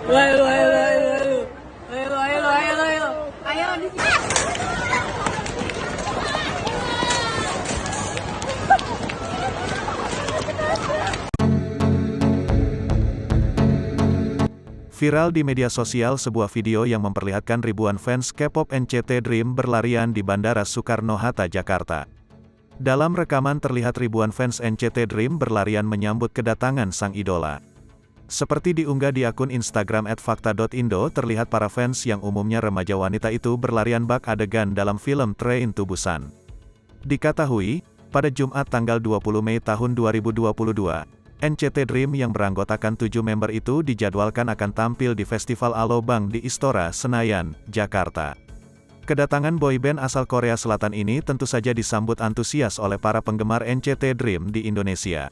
Ayo, ayo, ayo, ayo. Ayo, ayo, ayo, ayo. Ayo di sini. Viral di media sosial sebuah video yang memperlihatkan ribuan fans K-pop NCT Dream berlarian di Bandara Soekarno-Hatta, Jakarta. Dalam rekaman terlihat ribuan fans NCT Dream berlarian menyambut kedatangan sang idola. Seperti diunggah di akun Instagram @fakta.indo, terlihat para fans yang umumnya remaja wanita itu berlarian bak adegan dalam film Train to Busan. Diketahui, pada Jumat tanggal 20 Mei tahun 2022, NCT Dream yang beranggotakan 7 member itu dijadwalkan akan tampil di Festival Alobang di Istora Senayan, Jakarta. Kedatangan boyband asal Korea Selatan ini tentu saja disambut antusias oleh para penggemar NCT Dream di Indonesia.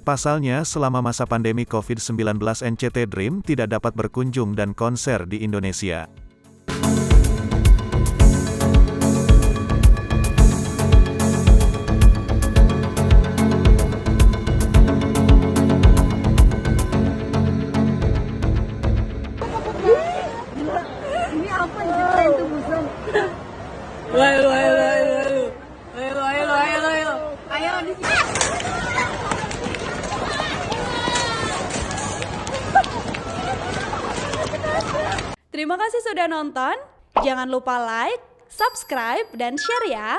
Pasalnya, selama masa pandemi COVID-19 NCT Dream tidak dapat berkunjung dan konser di Indonesia. Ini apa ini Train to Busan? Ayo, ayo, ayo, ayo. Ayo, ayo, ayo, ayo. Ayo di sini. Terima kasih sudah nonton. Jangan lupa like, subscribe, dan share ya.